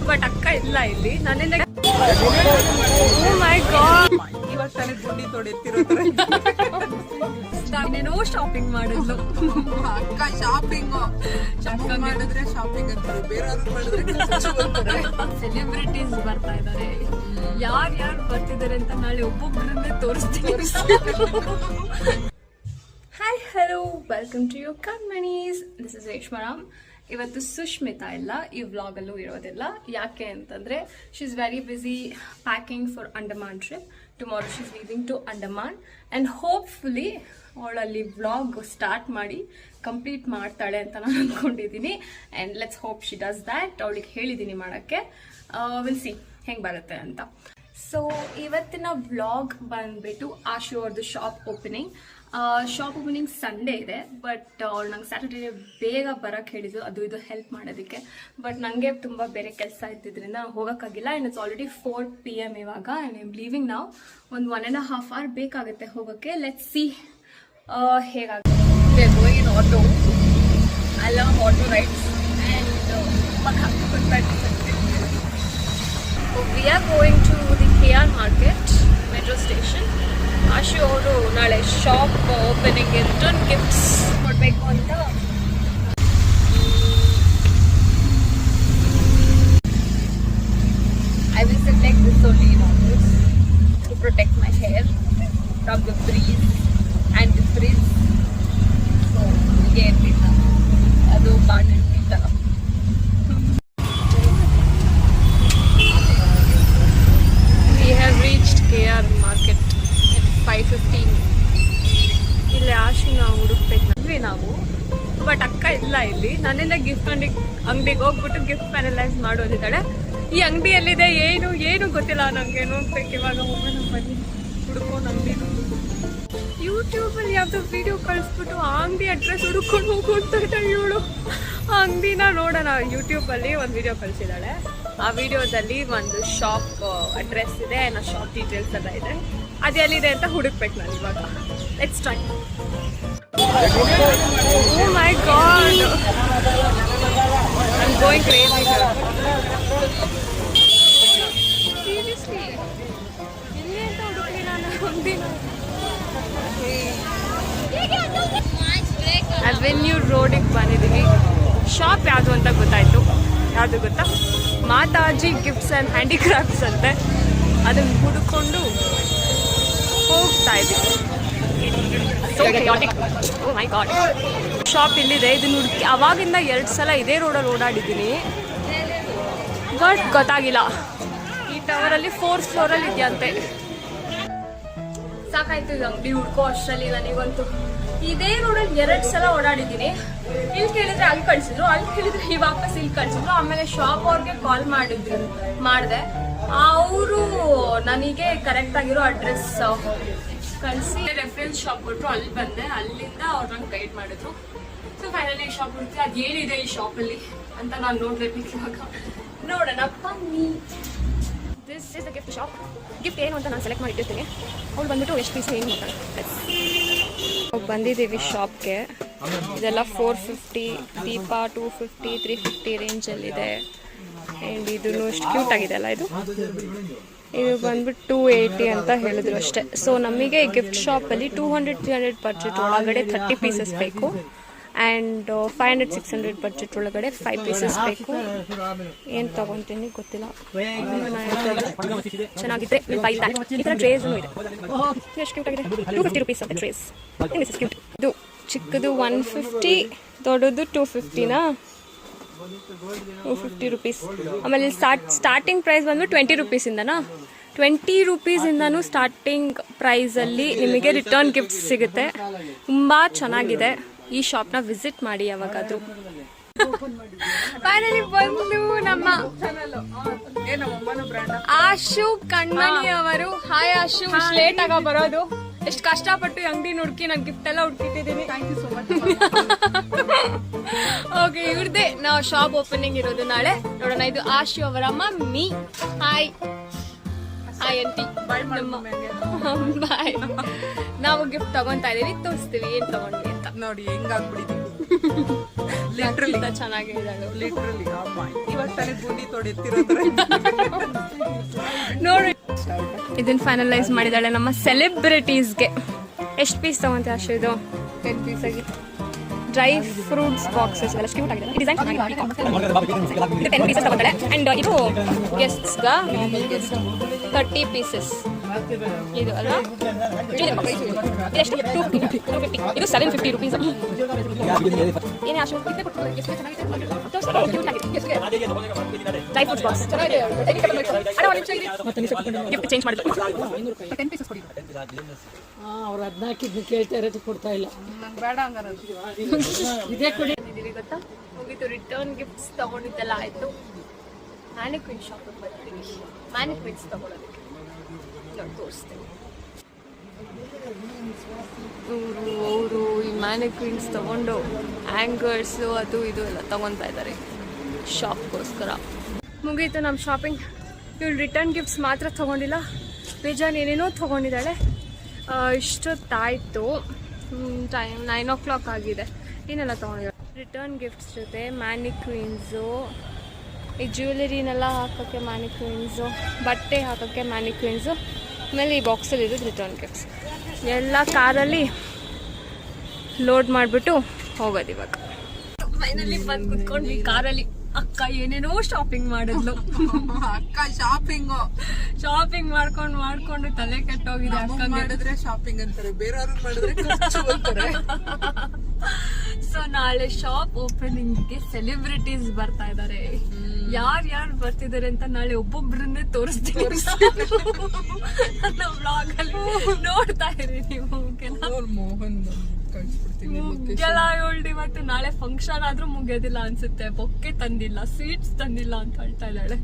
But ಅಕ್ಕ ಇಲ್ಲ ಇಲ್ಲಿ. ನನ್ನಿಂದ ಮೈ ಗಾಡ್ ಇವಾಗ ತಾನೇ ಗುಂಡಿ ತೊಡೆತಿರೋದ್ರೆ ನಾನೇನೋ ಶಾಪಿಂಗ್ ಮಾಡಿದ್ಲು. ಅಕ್ಕ ಶಾಪಿಂಗ್ ಮಾಡಿದ್ರೆ ಶಾಪಿಂಗ್ ಅಂತಾರೆ, ಬೇರೆಯವ್ರು ಮಾಡಿದ್ರೆ ಸೆಲೆಬ್ರಿಟೀಸ್ ಬರ್ತಾ ಇದಾರೆ. ಯಾರು ಬರ್ತಿದ್ದಾರೆ ಅಂತ ನಾಳೆ ಒಬ್ಬೊಬ್ಬರನ್ನೇ ತೋರಿಸ್ತೀನಿ. Hi hello, welcome to your ಕಣ್ಮಣೀಸ್. This is Reshmaram. ಇವತ್ತು ಸುಷ್ಮಿತಾ ಇಲ್ಲ ಈ ವ್ಲಾಗಲ್ಲೂ ಇರೋದಿಲ್ಲ. ಯಾಕೆ ಅಂತಂದರೆ she is very busy packing for Andaman trip. Tomorrow she is leaving to Andaman and hopefully ಅವಳಲ್ಲಿ ವ್ಲಾಗ್ ಸ್ಟಾರ್ಟ್ ಮಾಡಿ ಕಂಪ್ಲೀಟ್ ಮಾಡ್ತಾಳೆ ಅಂತ ನಾನು ಅಂದ್ಕೊಂಡಿದ್ದೀನಿ. And let's hope she does that. ಅವಳಿಗೆ ಹೇಳಿದ್ದೀನಿ ಮಾಡೋಕ್ಕೆ. ವಿಲ್ ಸಿ ಹೆಂಗೆ ಬರುತ್ತೆ ಅಂತ. ಸೊ ಇವತ್ತಿನ ವ್ಲಾಗ್ ಬಂದ್ಬಿಟ್ಟು ಆಶು ಅವ್ರದ್ದು ಶಾಪ್ ಓಪನಿಂಗ್ ಸಂಡೇ ಇದೆ. ಬಟ್ ಅವ್ಳು ನಂಗೆ ಸ್ಯಾಟರ್ಡೇ ಬೇಗ ಬರೋಕ್ಕೆ ಹೇಳಿದ್ರು, ಅದು ಇದು ಹೆಲ್ಪ್ ಮಾಡೋದಕ್ಕೆ. ಬಟ್ ನನಗೆ ತುಂಬ ಬೇರೆ ಕೆಲಸ ಇದ್ದಿದ್ದರಿಂದ ನಾನು ಹೋಗೋಕ್ಕಾಗಿಲ್ಲ. ಆ್ಯಂಡ್ ಇಟ್ಸ್ ಆಲ್ರೆಡಿ 4 PM ಇವಾಗ. ಆ್ಯಂಡ್ ಐ ಆಮ್ ಲೀವಿಂಗ್ ನಾವು. ಒಂದು 1.5 hour ಬೇಕಾಗುತ್ತೆ ಹೋಗೋಕ್ಕೆ. ಲೆಟ್ಸ್ ಸಿ ಹೇಗಾಗುತ್ತೆ. Going auto, I love auto rides we are going to the KR market metro station. Ashu ಅವರು ನಾಳೆ ಶಾಪ್ ಓಪನಿಂಗ್ ರಿಟರ್ನ್ ಗಿಫ್ಟ್ಸ್ ಕೊಡಬೇಕು ಅಂತ. I will select this only in office to protect my hair from the breeze and the frizz. So, hige ಇರ್ಲಿಲ್ಲ ಅದು ಬಾಣಂತಿ ತರ. We have reached KR market at 5:15. ಇಲ್ಲಿ ಆಶುನ ಹುಡುಕ್ಬೇಕು ನಾವು. ಬಟ್ ಅಕ್ಕ ಇಲ್ಲ ಇಲ್ಲಿ. ನನ್ನಿಂದ ಗಿಫ್ಟ್ ಅಂಗಡಿಗೆ ಹೋಗ್ಬಿಟ್ಟು ಗಿಫ್ಟ್ ಫೈನಲೈಸ್ ಮಾಡೋದಿದ್ದಾಳೆ. ಈ ಅಂಗಡಿಯಲ್ಲಿದೆ ಏನು ಗೊತ್ತಿಲ್ಲ ನನಗೆ. ನೋಡ್ಬೇಕು ಇವಾಗ. ಹೋಗೋಣ ಬನ್ನಿ, ಹುಡುಕೋಣ ಅಂಗಡಿ. ಯೂಟ್ಯೂಬಲ್ಲಿ ಯಾವ್ದು ವಿಡಿಯೋ ಕಳಿಸ್ಬಿಟ್ಟು ಆ ಅಂಗಡಿ ಅಡ್ರೆಸ್ ಹುಡುಕೊಂಡು ಹೋಗ್ತಾ ಇದ್ದಾಳೆ ಇವಳು. ಆ ಅಂಗಡಿನ ನೋಡೋಣ. ಯೂಟ್ಯೂಬಲ್ಲಿ ಒಂದು ವಿಡಿಯೋ ಕಳಿಸಿದ್ದಾಳೆ. ಆ ವಿಡಿಯೋದಲ್ಲಿ ಒಂದು ಶಾಪ್ ಅಡ್ರೆಸ್ ಇದೆ, ಆ ಶಾಪ್ ಡೀಟೇಲ್ಸ್ ಎಲ್ಲ ಇದೆ. ಅದು ಎಲ್ಲಿದೆ ಅಂತ ಹುಡುಕ್ಬೇಕು ನಾನು ಇವಾಗ. Let's try. Oh my god, I am going crazy here. Seriously ಎಲ್ಲಿ ಅಂತ ಹುಡುಕ್ಲಿ ನಾನು ಒಂದಿನ. ಅವೆನ್ಯೂ ರೋಡಿಗೆ ಬಂದಿದ್ದೀನಿ. ಶಾಪ್ ಯಾವುದು ಅಂತ ಗೊತ್ತಾಯಿತು. ಯಾವುದು ಗೊತ್ತಾ? ಮಾತಾಜಿ ಗಿಫ್ಟ್ಸ್ ಆ್ಯಂಡ್ ಹ್ಯಾಂಡಿಕ್ರಾಫ್ಟ್ಸ್ ಅಂತೆ. ಅದನ್ನು ಹುಡುಕೊಂಡು ಹೋಗ್ತಾ ಇದ್ದೀವಿ. ಓ ಮೈ ಗಾಡ್, ಶಾಪ್ ಇಲ್ಲಿದೆ. ಇದನ್ನು ಹುಡುಕಿ ಅವಾಗಿಂದ 2 ಸಲ ಇದೇ ರೋಡಲ್ಲಿ ಓಡಾಡಿದ್ದೀನಿ, ಬಟ್ ಗೊತ್ತಾಗಿಲ್ಲ. ಈ ಟವರಲ್ಲಿ 4th ಫ್ಲೋರಲ್ಲಿ ಇದೆಯಂತೆ. ಸಾಕಾಯ್ತು ಇದು ಅಂಗಡಿ ಹುಡ್ಕೋ ಅಷ್ಟರಲ್ಲಿ. ನನಗಂತೂ ಇದೇ ರೋಡಲ್ಲಿ 2 ಸಲ ಓಡಾಡಿದ್ದೀನಿ. ಇಲ್ಲಿ ಕೇಳಿದ್ರೆ ಅಲ್ಲಿ ಕಳಿಸಿದ್ರು, ಅಲ್ಲಿ ಕೇಳಿದ್ರೆ ಈ ವಾಪಸ್ ಇಲ್ಲಿ ಕಳಿಸಿದ್ರು. ಆಮೇಲೆ ಶಾಪ್ ಅವ್ರಿಗೆ ಕಾಲ್ ಮಾಡಿದೆ. ಅವರು ನನಗೆ ಕರೆಕ್ಟ್ ಆಗಿರೋ ಅಡ್ರೆಸ್ ಕಳಿಸಿ ರೆಫರೆನ್ಸ್ ಶಾಪ್ ಕೊಟ್ಟರು. ಅಲ್ಲಿ ಬಂದೆ. ಅಲ್ಲಿಂದ ಅವ್ರು ನಂಗೆ ಗೈಡ್ ಮಾಡಿದ್ರು. ಸೊ ಫೈನಲಿ ಈ ಶಾಪ್ ಹುಡುಕಿ ಅದು ಏನಿದೆ ಈ ಶಾಪಲ್ಲಿ ಅಂತ ನಾನು ನೋಡ್ಬೇಕು ಇವಾಗ. ನೋಡೋಣ ಬನ್ನಿ. This is the gift shop. Gift ಏನು ಅಂತ ನಾನು ಸೆಲೆಕ್ಟ್ ಮಾಡಿಟ್ಟಿರ್ತೀನಿ. ಅವ್ರು ಬಂದ್ಬಿಟ್ಟು ಎಷ್ಟು ಪೀಸ್ ಏನು ಮಾಡ್ತಾರೆ. ಬಂದಿದ್ದೀವಿ ಶಾಪ್ಗೆ. ಇದೆಲ್ಲ 450, ದೀಪ 250, 350 ರೇಂಜಲ್ಲಿದೆ. ಆ್ಯಂಡ್ ಇದನ್ನು ಎಷ್ಟು ಕ್ಯೂಟ್ ಆಗಿದೆ ಅಲ್ಲ ಇದು. ಇದು ಬಂದ್ಬಿಟ್ಟು 280 ಅಂತ ಹೇಳಿದ್ರು ಅಷ್ಟೇ. ಸೊ ನಮಗೆ ಗಿಫ್ಟ್ ಶಾಪಲ್ಲಿ 200-300 ಬಡ್ಜೆಟ್ ಒಳಗಡೆ 30 ಪೀಸಸ್ ಬೇಕು. ಆ್ಯಂಡ್ 500-600 ಬಡ್ಜೆಟ್ ಒಳಗಡೆ 5 ಪೀಸಸ್ ಬೇಕು. ಏನು ತೊಗೊತೀನಿ ಗೊತ್ತಿಲ್ಲ. ಚೆನ್ನಾಗಿದ್ರೆ ಈ ಥರ ಟ್ರೇಸ್ನೂ ಇದೆ. ಎಷ್ಟು ಕ್ಯೂಟ್ ಆಗಿದೆ. 250 rupees ಅಂತ ಟ್ರೇಸ್. This is cute. ಇದು ಚಿಕ್ಕದು 150, ದೊಡ್ಡದು 250ನಾ? 250 rupees. ಆಮೇಲೆ ಸ್ಟಾರ್ಟಿಂಗ್ ಪ್ರೈಸ್ ಬಂದು 20 rupeesಯಿಂದನಾ? 20 rupeesಯಿಂದನೂ ಸ್ಟಾರ್ಟಿಂಗ್ ಪ್ರೈಸಲ್ಲಿ ನಿಮಗೆ ರಿಟರ್ನ್ ಗಿಫ್ಟ್ಸ್ ಸಿಗುತ್ತೆ. ತುಂಬ ಚೆನ್ನಾಗಿದೆ. ಈ ಶಾಪ್ನ ವಿಸಿಟ್ ಮಾಡಿ ಯಾವಾಗಾದ್ರೂ. ಫೈನಲಿ ಬಂದು ನಮ್ಮ ಆಶು ಕಣ್ಮಣಿ ಅವರು. ಹಾಯ್ ಆಶು, ಲೇಟ್ ಆಗ ಬರೋದು. ಎಷ್ಟು ಕಷ್ಟಪಟ್ಟು ಅಂಗಡಿ ಹುಡುಕಿ ನಾನು ಗಿಫ್ಟ್ ಎಲ್ಲ ಹುಡುಕಿಟ್ಟಿದ್ದೀನಿ. Thank you so much. Okay, ಇವ್ರದ್ದೇ ನಾವು ಶಾಪ್ ಓಪನಿಂಗ್ ಇರೋದು ನಾಳೆ. ನೋಡೋಣ. ಇದು ಆಶು ಅವರ mummy. Hi hi aunty. Bye. Bye. ನಾವು ಗಿಫ್ಟ್ ತಗೊಂತಾ ಇದೀವಿ, ತೋರಿಸ್ತೀವಿ ಏನ್ ತಗೊಂಡ್ವಿ ಅಂತ. ನೋಡಿ ಹೆಂಗಾಗ್ಬಿಟ್ಟಿದ್ದೀವಿ. ಲಿಟ್ರಲಿ ಚೆನ್ನಾಗಿದ್ದಾಳು. ಲಿಟ್ರಲಿ ಅಮ್ಮ ಇವಾಗ ತಾನೇ ಬೂದಿ ತೊಡೆತ್ತಿರೋದ್ರ ನೋಡಿ ಇದನ್ನ ಫೈನಲೈಸ್ ಮಾಡಿದಾಳೆ ನಮ್ಮ ಸೆಲೆಬ್ರಿಟೀಸ್ಗೆ. ಎಷ್ಟು ಪೀಸ್ ತಗೊಂತೀಯ ಅಷ್ಟು? ಇದು 10 ಪೀಸ್ ಆಗಿ ಡ್ರೈ ಫ್ರೂಟ್ಸ್ ಬಾಕ್ಸಸ್ ಎಲ್ಲ ಕ್ಯೂಟ್ ಆಗಿದೆ. ಡಿಸೈನ್ ಚೆನ್ನಾಗಿದೆ. ಇದು 10 ಪೀಸಸ್ ತಗೊಂತಾಳೆ. ಆ್ಯಂಡ್ ಇದು ಗೆಸ್ಟ್ಸ್ಗ 30 ಪೀಸಸ್. ಇದು ಅಲ್ವಾ? ಇದೆಷ್ಟು? 250. ಇದು 750 ರುಪೀಸ್. ಏನೇ ಅಷ್ಟು ಕ್ಯೂಟ್ ಆಗಿದೆ. Dry fruits box gift change ಮಾಡಿದ್ರು. 10 ಪೀಸಸ್ ಕೊಡಿ. ಅವ್ರು 14 ಕೇಳ್ತಾ ಇರೋದು ಕೊಡ್ತಾ ಇಲ್ಲ. ಬೇಡ ಹಂಗಾರ ಇದೇ ಕೊಡಿ. ಗೊತ್ತಾ ಹೋಗಿತ್ತು ರಿಟರ್ನ್ ಗಿಫ್ಟ್ಸ್ ತಗೊಂಡಿದ್ದೆಲ್ಲ ಆಯ್ತು. ಮ್ಯಾನಿಕ್ವಿನ್ ಶಾಪ್ ಬರ್ತೀವಿ. ಮ್ಯಾನಿಕ್ವಿನ್ಸ್ ತಗೊಳ್ಳೋದಕ್ಕೆ ನೋಡಿ ತೋರಿಸ್ತೀನಿ. ಅವರು ಈ ಮ್ಯಾನಿಕ್ವಿನ್ಸ್ ತಗೊಂಡು ಹ್ಯಾಂಗರ್ಸು ಅದು ಇದು ಎಲ್ಲ ತಗೊತಾ ಇದ್ದಾರೆ ಶಾಪ್ಗೋಸ್ಕರ. ಮುಗೀತು ನಮ್ಮ ಶಾಪಿಂಗ್. ಇವಳು ರಿಟರ್ನ್ ಗಿಫ್ಟ್ಸ್ ಮಾತ್ರ ತಗೊಂಡಿಲ್ಲ, ಬೇಜಾನ್ ಏನೇನೋ ತಗೊಂಡಿದ್ದಾಳೆ. ಇಷ್ಟೊತ್ತಾಯಿತು, ಟೈಮ್ 9 o'clock ಆಗಿದೆ. ಏನೆಲ್ಲ ತೊಗೊಂಡಿದ್ದಾಳೆ ರಿಟರ್ನ್ ಗಿಫ್ಟ್ಸ್ ಜೊತೆ? ಮ್ಯಾನಿಕ್ವಿನ್ಸು, ಈ ಜ್ಯುವೆಲರಿನೆಲ್ಲ ಹಾಕೋಕ್ಕೆ ಮ್ಯಾನಿಕ್ವಿನ್ಸು, ಬಟ್ಟೆ ಹಾಕೋಕ್ಕೆ ಮ್ಯಾನಿಕ್ವಿನ್ಸು, ಆಮೇಲೆ ಈ ಬಾಕ್ಸಲ್ಲಿ ಇರೋದು ರಿಟರ್ನ್ ಗಿಫ್ಟ್ಸ್. ಎಲ್ಲ ಕಾರಲ್ಲಿ ಲೋಡ್ ಮಾಡಿಬಿಟ್ಟು ಹೋಗೋದು ಇವಾಗ. ಫೈನಲಿ ಬಂದು ಕುತ್ಕೊಂಡ್ವಿ ಕಾರಲ್ಲಿ. ಅಕ್ಕ ಏನೇನೋ ಶಾಪಿಂಗ್ ಮಾಡಿದ್ಲು. ಅಕ್ಕ ಶಾಪಿಂಗ್ ಮಾಡ್ಕೊಂಡು ತಲೆ ಕೆಟ್ಟೋಗಿದೆ. ಅಕ್ಕ ಮಾಡಿದ್ರೆ ಶಾಪಿಂಗ್ ಅಂತಾರೆ, ಬೇರೆಯವ್ರಿಗೆ ಮಾಡಿದ್ರೆ ಖರ್ಚು ಅಂತಾರೆ. ಸೊ ನಾಳೆ ಶಾಪ್ ಓಪನಿಂಗ್ಗೆ ಸೆಲೆಬ್ರಿಟೀಸ್ ಬರ್ತಾ ಇದ್ದಾರೆ. ಯಾರು ಬರ್ತಿದ್ದಾರೆ ಅಂತ ನಾಳೆ ಒಬ್ಬೊಬ್ರನ್ನೇ ತೋರಿಸ್ತೀನಿ ವ್ಲಾಗ್ ಅಲ್ಲಿ, ನೋಡ್ತಾ ಇರಿ ನೀವು. ಮೋಹನ್ ಮುಗ್ಗೆಲ್ಲ ಹೇಳ್ಡಿ. ಮತ್ತೆ ನಾಳೆ ಫಂಕ್ಷನ್ ಆದ್ರೂ ಮುಗಿಯೋದಿಲ್ಲ ಅನ್ಸುತ್ತೆ. ಬೊಕ್ಕೆ ತಂದಿಲ್ಲ, ಸ್ವೀಟ್ಸ್ ತಂದಿಲ್ಲ ಅಂತ ಹೇಳ್ತಾ ಇದ್ದಾಳೆ.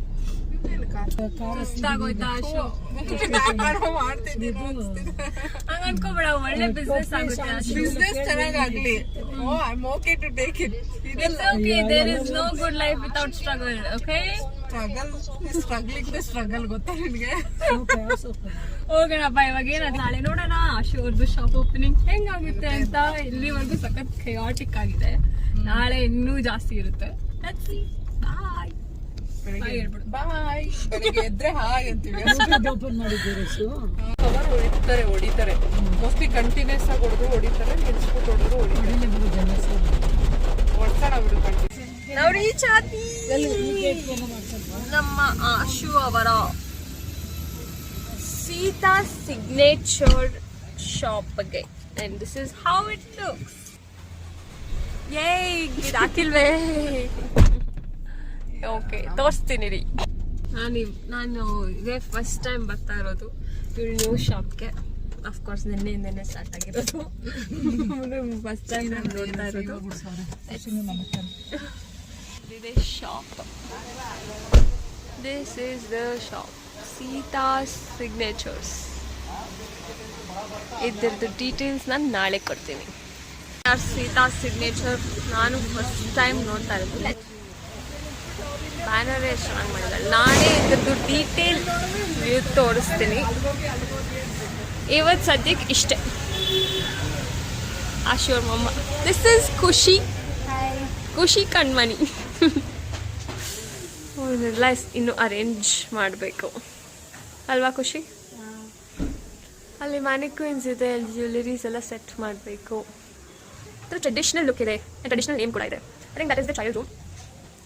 ಸುಸ್ತಾಗೋಯ್ತಾ ಶೋ? ಹಂಗ ಅನ್ಕೋಬೇಡ, ಒಳ್ಳೆ ಬಿಸ್ನೆಸ್ ಆಗುತ್ತೆ. Business ಚೆನ್ನಾಗಾಗ್ಲಿ. I'm okay to take it. It's okay. There is no good life without struggle. Okay? Struggle ಗೊತ್ತಾ ನಿನ್ಗೆ? ಹೋಗೋಣಪ್ಪ ಇವಾಗ. ಏನಾದ್ರು ನಾಳೆ ನೋಡೋಣ ಅಶೋರ್ದು ಶಾಪ್ ಓಪನಿಂಗ್ ಹೆಂಗಾಗುತ್ತೆ ಅಂತ. ಇಲ್ಲಿವರೆಗೂ ಸಖತ್ ಖಯಾಟಿಕ್ ಆಗಿದೆ. ನಾಳೆ ಇನ್ನೂ ಜಾಸ್ತಿ ಇರುತ್ತೆ. ಬಾಯ್ ಬಾಯ್. ಬೆಳಿಗ್ಗೆ ಎದ್ರೆ ಹಾಯ್ ಅಂತೀವಿ. ಓಪನ್ ಮಾಡಿದ್ದೀರಿ ಕವರ್ ಹೊಡಿತಾರೆ ಮೋಸ್ಟ್ಲಿ ಕಂಟಿನ್ಯೂಸ್ ಆಗಿ ಹೊಡಿತಾರೆ. ನಿಲ್ಸ್ಬಿಟ್ಟು ಹೊಡಿತಾರೆ. ಹೊಡ್ಸೋಣ ಬಿಡು ಕಂಟಿನ್ಯೂ. ನೋಡಿ ಚಾತಿ ನಮ್ಮ ಆಶು ಅವರ ಸೀತಾ ಸಿಗ್ನೇಚರ್ ಶಾಪ್ಗೆ. And this is how it looks. ಇದು ಹಾಕಿಲ್ವೇ? ಓಕೆ, ತೋರಿಸ್ತೀನಿ ರೀ. ನಾನು ಇದೇ ಫಸ್ಟ್ ಟೈಮ್ ಬರ್ತಾ ಇರೋದು ಇವ್ರ ನ್ಯೂ ಶಾಪ್ಗೆ. ಅಫ್ಕೋರ್ಸ್ ನಿನ್ನೆ ಸ್ಟಾರ್ಟ್ ಆಗಿರೋದು. ಫಸ್ಟ್ ಟೈಮ್ ನಾನು ನೋಡ್ತಾ ಇರೋದು. ಇದೇ shop. This is the shop, Sita signatures. ಇದ್ರದ್ದು ಡೀಟೇಲ್ಸ್ ನಾನು ನಾಳೆ ಕೊಡ್ತೀನಿ. ಸೀತಾ ಸಿಗ್ನೇಚರ್ ನಾನು ಫಸ್ಟ್ ಟೈಮ್ ನೋಡ್ತಾ ಇರೋದು. ಬ್ಯಾನರೇ ಚೆನ್ನಾಗಿ ಮಾಡಿದ್ದಾರೆ. ನಾನೇ ಇದ್ರದ್ದು ಡೀಟೇಲ್ ವ್ಯೂ ತೋರಿಸ್ತೀನಿ. ಇವತ್ತು ಸದ್ಯಕ್ಕೆ ಇಷ್ಟೇ. ಆಶೋರ್ ಮಮ್ಮ. ದಿಸ್ ಇಸ್ ಖುಷಿ ಕಣ್ಮಣಿ. ಇದೆಲ್ಲ ಇನ್ನು ಅರೇಂಜ್ ಮಾಡಬೇಕು ಅಲ್ವಾ ಖುಷಿ? ಅಲ್ಲಿ ಮ್ಯಾನಿಕ್ವಿನ್ಸ್ ಇದೆ, ಜ್ಯುವೆಲರೀಸ್ ಎಲ್ಲ ಸೆಟ್ ಮಾಡಬೇಕು. ಟ್ರೆಡಿಷನಲ್ ಲುಕ್ ಇದೆ, ಟ್ರೆಡಿಷನಲ್ ನೇಮ್ ಕೂಡ ಇದೆ. I think that is the trial room.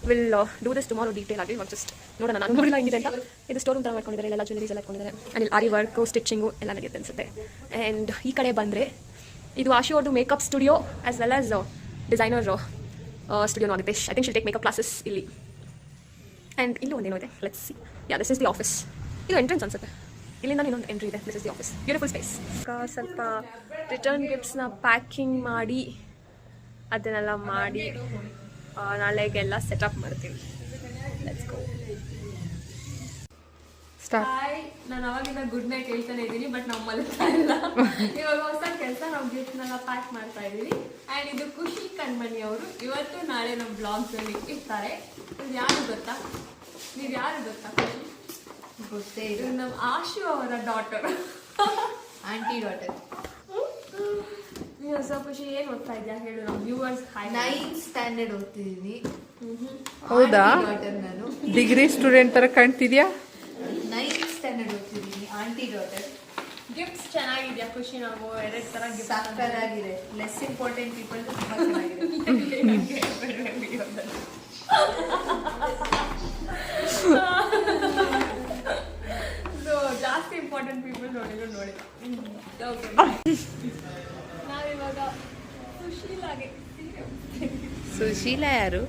Will do this tomorrow detail ಆಗಿ. ಜಸ್ಟ್ ನೋಡೋಣ, ನಾನು ನೋಡಿಲ್ಲ ಹಿಂಗಿದೆ ಅಂತ. ಇದು ಸ್ಟೋರ್ ರೂಮ್ ಥರ ಮಾಡ್ಕೊಂಡಿದ್ದಾರೆ, ಎಲ್ಲ ಜ್ಯುವೆಲರೀಸ್ ಎಲ್ಲ ಇಟ್ಕೊಂಡಿದ್ದಾರೆ. ಅಲ್ಲಿ ಆರಿ ವರ್ಕು, ಸ್ಟಿಚಿಂಗು ಎಲ್ಲ ನಡೆಯುತ್ತೆ ಅನಿಸುತ್ತೆ. ಆ್ಯಂಡ್ ಈ ಕಡೆ ಬಂದರೆ ಇದು ಆಶು ಅವ್ರದ್ದು makeup studio as well as designer studio ಆಗುತ್ತೆ. I think she'll take makeup classes ಇಲ್ಲಿ. ಆ್ಯಂಡ್ ಇಲ್ಲೂ ಒಂದೇನೋ ಇದೆ. Let's see. Yeah, this is the office. ಇದು ಎಂಟ್ರೆನ್ಸ್ ಅನ್ಸುತ್ತೆ. ಇಲ್ಲಿಂದ ಇನ್ನೊಂದು ಎಂಟ್ರಿ ಇದೆ. This is the office. Beautiful space. ಸ್ವಲ್ಪ ರಿಟರ್ನ್ ಗಿಫ್ಟ್ಸ್ನ ಪ್ಯಾಕಿಂಗ್ ಮಾಡಿ ಅದನ್ನೆಲ್ಲ ಮಾಡಿ ನಾಳೆಗೆಲ್ಲ ಸೆಟಪ್ ಮಾಡ್ತೀವಿ. Let's go. ಹಾಯ್, ನಾನು ಅವಾಗಿಂದ ಗುಡ್ ನೈಟ್ ಹೇಳ್ತಾನೆ ಇದ್ದೀನಿ, ಬಟ್ ನಾವು ಮಲಗ್ತಾ ಇಲ್ಲ. ಇವಾಗ ಹೊಸ ಕೆಲಸ, ನಾವು ಗಿಫ್ಟ್ನೆಲ್ಲ ಪ್ಯಾಕ್ ಮಾಡ್ತಾ ಇದ್ದೀವಿ. ಆ್ಯಂಡ್ ಇದು ಖುಷಿ ಕಣ್ಮಣಿ ಅವರು ಇವತ್ತು ನಾಳೆ ನಮ್ಮ ಬ್ಲಾಗ್ಸಲ್ಲಿ ಇರ್ತಾರೆ. ಇದು ಯಾರು ಗೊತ್ತಾ? ನೀವು ಯಾರು ಗೊತ್ತಾ? ಖುಷಿ ಗೊತ್ತೇ. ಇದು ನಮ್ಮ ಆಶು ಅವರ ಡಾಟರ್, ಆಂಟಿ ಡಾಟರ್. ನೀನು ಹೊಸ ಖುಷಿ ಏನು ಓದ್ತಾ ಇದೆಯಾ ಹೇಳು ನಮ್ಮ ವ್ಯೂವರ್ಸ್ ಹಾಯ್. 9th standard ಓದ್ತಿದ್ದೀನಿ. ಹೌದಾ? ಡಾಟರ್ ನಾನು. ಡಿಗ್ರಿ ಸ್ಟೂಡೆಂಟ್ ಥರ ಕಾಣ್ತಿದ್ಯಾ? 9th ಸ್ಟ್ಯಾಂಡರ್ಡ್ ಓದ್ತಿದ್ದೀನಿ. Aunty daughter. ಗಿಫ್ಟ್ಸ್ ಚೆನ್ನಾಗಿದೆಯಾ ಖುಷಿ? ನಾವು 2 ಥರ ಗಿಫ್ಟ್ ಸಕ್ಕತ್ತಾಗಿದೆ. ಲೆಸ್ ಇಂಪಾರ್ಟೆಂಟ್ ಪೀಪಲ್ ತುಂಬಾ ಚೆನ್ನಾಗಿದೆ. ಸೊ ಜಾಸ್ತಿ ಇಂಪಾರ್ಟೆಂಟ್ ಪೀಪಲ್ ನೋಡಿದ್ರು ನೋಡಿ. ನಾವಿವಾಗ ಸುಶೀಲಾಗೆ ಸುಶೀಲಾ ಯಾರು?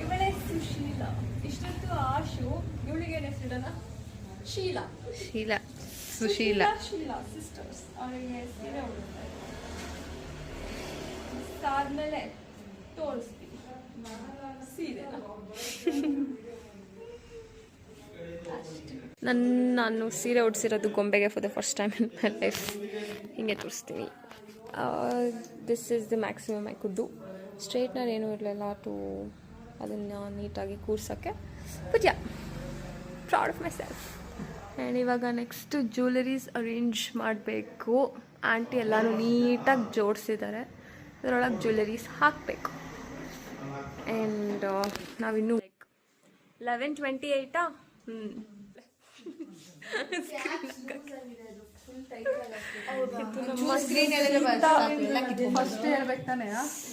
ಇವಳೇ ಸುಶೀಲಾ. ಇಷ್ಟೊತ್ತು ಆಶು, ಇವಳಿಗೆ ಏನು ಹೆಸರಿಡೋಣ? ಶೀಲಾ. ಶೀಲಾ. ಸುಶೀಲಾ. ಶೀಲಾ ಸಿಸ್ಟರ್ಸ್. ಅವಳಿಗೆ ಸೀರೆ ಉಡುತ್ತೆ. ಆದ್ಮೇಲೆ ತೋರಿಸ್ತೀವಿ ಸೀರೆ. ನಾನು ಸೀರೆ ಉಡ್ಸಿರೋದು ಗೊಂಬೆಗೆ for the first time in my life. ಹಿಂಗೆ ತೋರಿಸ್ತೀನಿ. This is the maximum I could do. Straightener ಏನೂ ಇರಲಿಲ್ಲ ಟು ಅದನ್ನು ನೀಟಾಗಿ ಕೂರ್ಸೋಕ್ಕೆ. But yeah, proud of myself. And ಇವಾಗ ನೆಕ್ಸ್ಟ್ ಜ್ಯುವೆಲರೀಸ್ ಅರೇಂಜ್ ಮಾಡಬೇಕು. ಆಂಟಿ ಎಲ್ಲನೂ ನೀಟಾಗಿ ಜೋಡಿಸಿದ್ದಾರೆ. ಅದರೊಳಗೆ ಜ್ಯುವೆಲರೀಸ್ ಹಾಕಬೇಕು. ಆ್ಯಂಡ್ ನಾವಿನ್ನೂ 11:28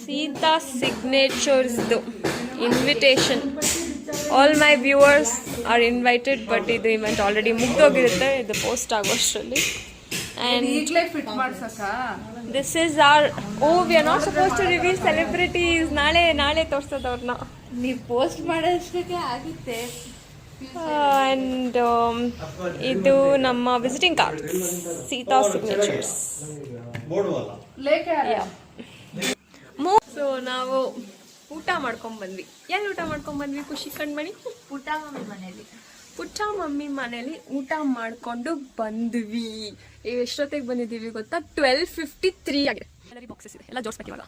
ಸೀತಾ ಸಿಗ್ನೇಚರ್ಸ್ದು invitation. All my viewers are invited, but ಇದು ಇವೆಂಟ್ ಆಲ್ರೆಡಿ ಮುಗ್ದೋಗಿರುತ್ತೆ ಇದು ಪೋಸ್ಟ್ ಆಗೋಷ್ಟರಲ್ಲಿ. And this is are we are not suppose to reveal celebrities. ನಾಳೆ ತೋರಿಸೋದವ್ರನ್ನ. ನೀವು ಪೋಸ್ಟ್ ಮಾಡೋಷ್ಟಕ್ಕೆ ಆಗುತ್ತೆ. ಆ್ಯಂಡ್ ಇದು ನಮ್ಮ visiting card, Sita signatures. So ನಾವು ಊಟ ಮಾಡ್ಕೊಂಡ್ಬಂದ್ವಿ. ಎಲ್ಲಿ ಊಟ ಮಾಡ್ಕೊಂಡ್ಬಂದ್ವಿ ಖುಷಿ ಕಣ್ಮಣಿ? ಪುಟ್ಟ ಮಮ್ಮಿ ಮನೇಲಿ. ಪುಟ್ಟ ಮಮ್ಮಿ ಮನೇಲಿ ಊಟ ಮಾಡಿಕೊಂಡು ಬಂದ್ವಿ. ಎಷ್ಟೊತ್ತಿಗೆ ಬಂದಿದ್ದೀವಿ ಗೊತ್ತಾ? 12:53 ಆಗಿದೆ. ಎಲ್ಲರಿ ಬಾಕ್ಸಸ್ ಇದೆ, ಎಲ್ಲ ಜೋಡಿಸ್ಬೇಕು ಇವಾಗ.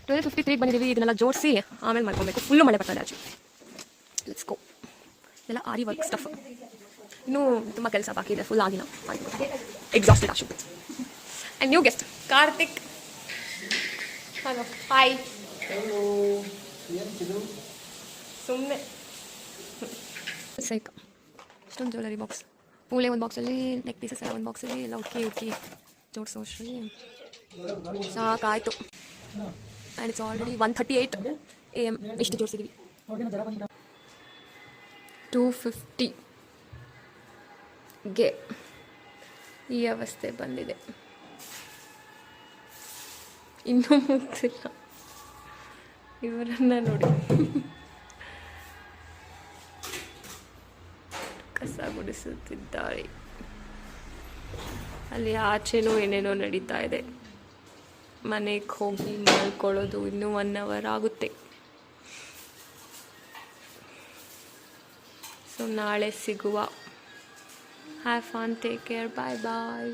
12:53 ಬಂದಿದ್ದೀವಿ. ಇದನ್ನೆಲ್ಲ ಜೋಡಿಸಿ ಆಮೇಲೆ ಮಾಡ್ಕೊಬೇಕು. ಫುಲ್ಲು ಮಳೆ ಬರ್ತಾ ಇದೆ ಆಚೆ. Let's go. ಎಲ್ಲ ಆರಿ ವರ್ಕ್ ಸ್ಟಫ್. ಇನ್ನೂ ತುಂಬ ಕೆಲಸ ಬಾಕಿ ಇದೆ. ಫುಲ್ ಆಗಿಲ್ಲ, exhausted Ashu. And new guest Karthik. Hello, hi. ಸುಮ್ಮನೆ ಸೈಕ ಇಷ್ಟೊಂದು ಜ್ಯುವೆಲರಿ ಬಾಕ್ಸ್. ಪೂಳೆ ಒಂದು ಬಾಕ್ಸಲ್ಲಿ, ನೆಕ್ ಪೀಸಸ್ ಎಲ್ಲ ಒಂದು ಬಾಕ್ಸಲ್ಲಿ, ಎಲ್ಲ ಉಕ್ಕಿ ಜೋಡಿಸೋ ಅಷ್ಟರಲ್ಲಿ ಸಾಕಾಯಿತು. And it's already 1:38 AM. ಇಷ್ಟು ಜೋಡಿಸಿದ್ವಿ. 2:50ಗೆ ಈ ಅವಸ್ಥೆ ಬಂದಿದೆ. ಇನ್ನೂ ಮುಗ್ದಿಲ್ಲ. ಇವರನ್ನ ನೋಡಿ, ಕಸ ಗುಡಿಸುತ್ತಿದ್ದಾರೆ. ಅಲ್ಲಿ ಆಚೆನೂ ಏನೇನೋ ನಡೀತಾ ಇದೆ. ಮನೆಗೆ ಹೋಗಿ ಮಲ್ಕೊಳ್ಳೋದು ಇನ್ನೂ 1 hour ಆಗುತ್ತೆ. ಸೊ ನಾಳೆ ಸಿಗುವ. Have fun, take care, bye bye.